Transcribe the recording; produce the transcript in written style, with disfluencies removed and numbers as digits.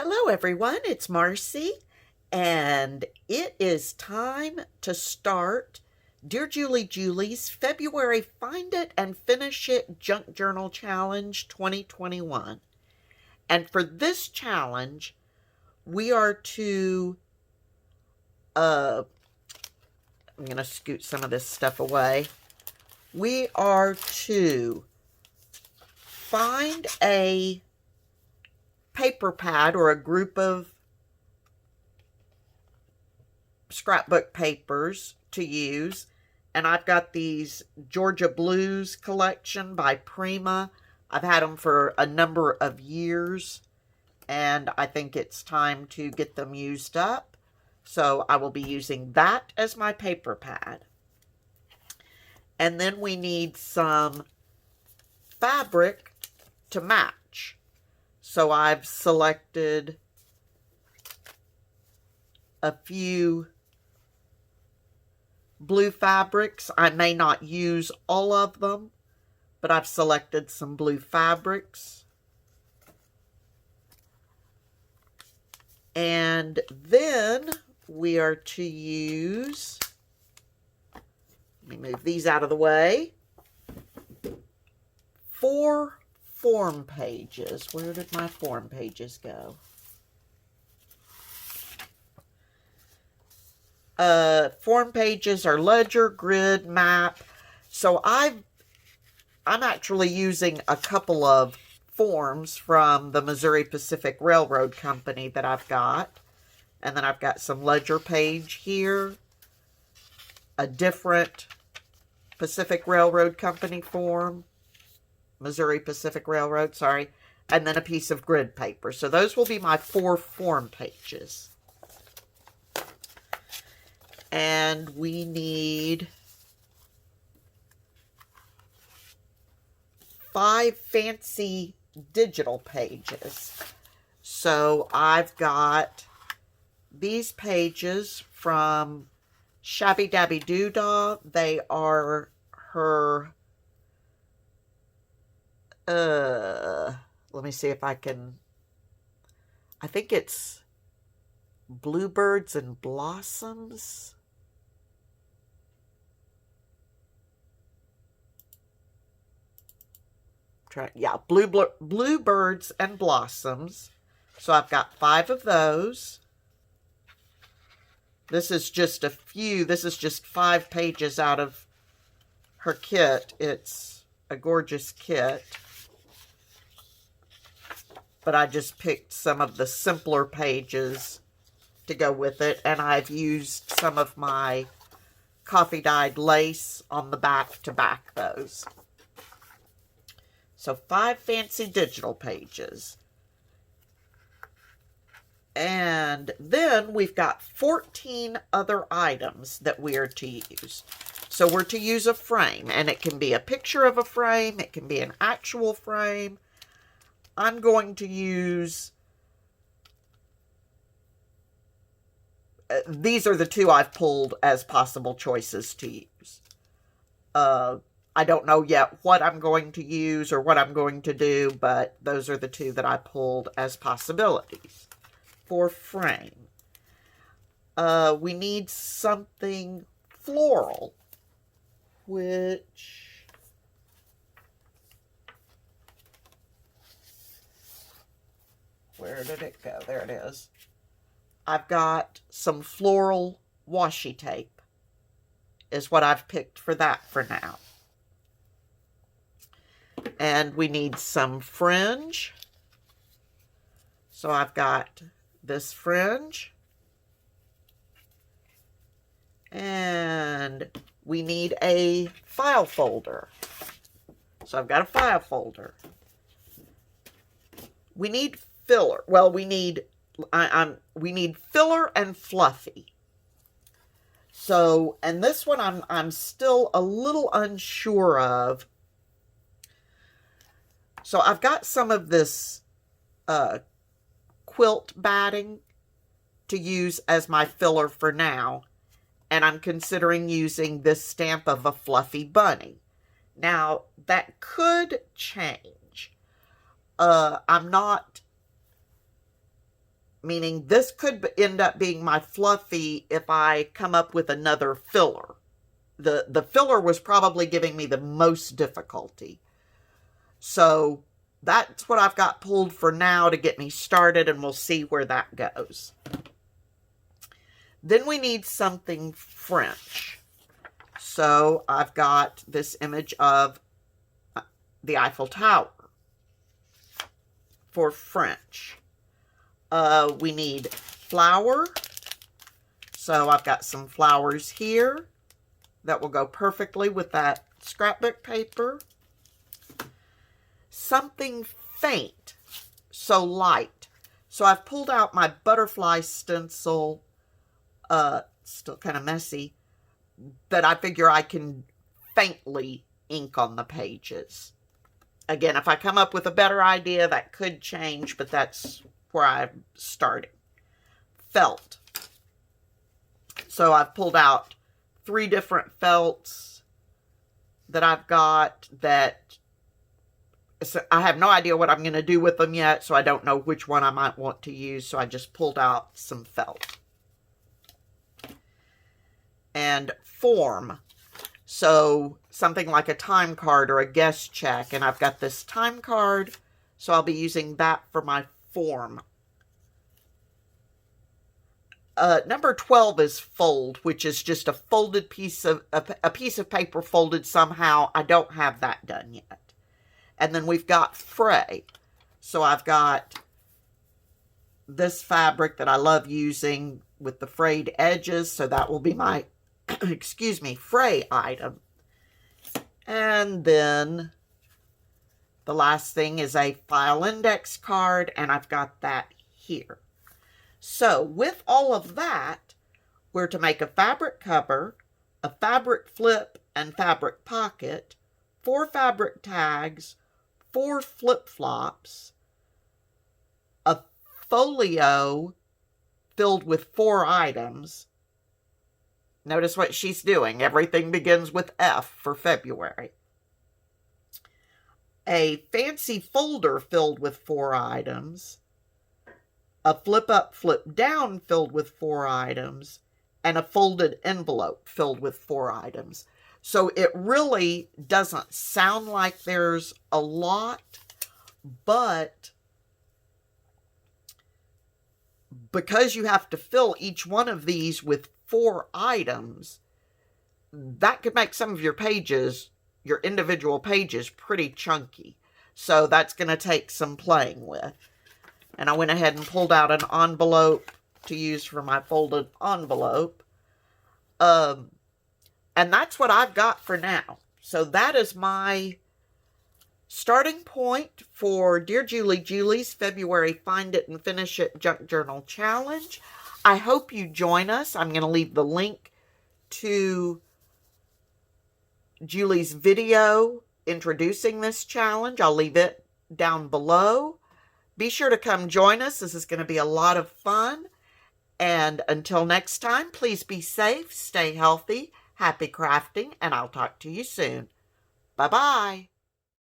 Hello everyone, it's Marcy, and it is time to start Dear Julie's February Find It and Finish It Junk Journal Challenge 2021. And for this challenge, we are to, I'm going to scoot some of this stuff away. We are to find a paper pad or a group of scrapbook papers to use, and I've got these Georgia Blues collection by Prima. I've had them for a number of years, and I think it's time to get them used up, so I will be using that as my paper pad. And then we need some fabric to match. So I've selected a few blue fabrics. I may not use all of them, but I've selected some blue fabrics. And then we are to use, let me move these out of the way, 4 form pages. Where did my form pages go? Form pages are ledger, grid, map. So I'm actually using a couple of forms from the Missouri Pacific Railroad Company that I've got. And then I've got some ledger page here, a different Pacific Railroad Company form, Missouri Pacific Railroad, sorry, and then a piece of grid paper. So those will be my 4 form pages. And we need 5 fancy digital pages. So I've got these pages from Shabby Dabby Doodah. They are her, let me see if I can, I think it's Bluebirds and Blossoms. Bluebirds and Blossoms. So I've got 5 of those. This is just a few. This is just 5 pages out of her kit. It's a gorgeous kit. But I just picked some of the simpler pages to go with it. And I've used some of my coffee-dyed lace on the back to back those. So 5 fancy digital pages. And then we've got 14 other items that we are to use. So we're to use a frame, and it can be a picture of a frame, it can be an actual frame. I'm going to use, these are the 2 I've pulled as possible choices to use. I don't know yet what I'm going to use or what I'm going to do, but those are the 2 that I pulled as possibilities for frame. We need something floral, which, where did it go? There it is. I've got some floral washi tape is what I've picked for that for now. And we need some fringe. So I've got this fringe. And we need a file folder. So I've got a file folder. We need filler. Well, we need filler and fluffy. So, and this one I'm still a little unsure of. So I've got some of this quilt batting to use as my filler for now. And I'm considering using this stamp of a fluffy bunny. Now, that could change. I'm not meaning this could end up being my fluffy if I come up with another filler. The filler was probably giving me the most difficulty. So that's what I've got pulled for now to get me started, and we'll see where that goes. Then we need something French. So I've got this image of the Eiffel Tower for French. We need flower. So I've got some flowers here that will go perfectly with that scrapbook paper. Something faint, so light. So I've pulled out my butterfly stencil, still kind of messy, that I figure I can faintly ink on the pages. Again, if I come up with a better idea, that could change, but that's where I'm starting. Felt. So I've pulled out 3 different felts that I've got that, so I have no idea what I'm going to do with them yet, so I don't know which one I might want to use, so I just pulled out some felt. And form. So something like a time card or a guest check, and I've got this time card, so I'll be using that for my form. Number 12 is fold, which is just a folded piece of a piece of paper folded somehow. I don't have that done yet. And then we've got fray. So I've got this fabric that I love using with the frayed edges, so that will be my excuse me, fray item. And then the last thing is a file index card, and I've got that here. So with all of that, we're to make a fabric cover, a fabric flip and fabric pocket, 4 fabric tags, 4 flip-flops, a folio filled with 4 items. Notice what she's doing. Everything begins with F for February. A fancy folder filled with 4 items, a flip-up, flip-down filled with 4 items, and a folded envelope filled with 4 items. So it really doesn't sound like there's a lot, but because you have to fill each one of these with 4 items, that could make some of your pages, your individual pages, pretty chunky. So that's going to take some playing with. And I went ahead and pulled out an envelope to use for my folded envelope. And that's what I've got for now. So that is my starting point for Dear Julie Julie's February Find It and Finish It Junk Journal Challenge. I hope you join us. I'm going to leave the link to Julie's video introducing this challenge. I'll leave it down below. Be sure to come join us. This is going to be a lot of fun. And until next time, please be safe, stay healthy, happy crafting, and I'll talk to you soon. Bye-bye.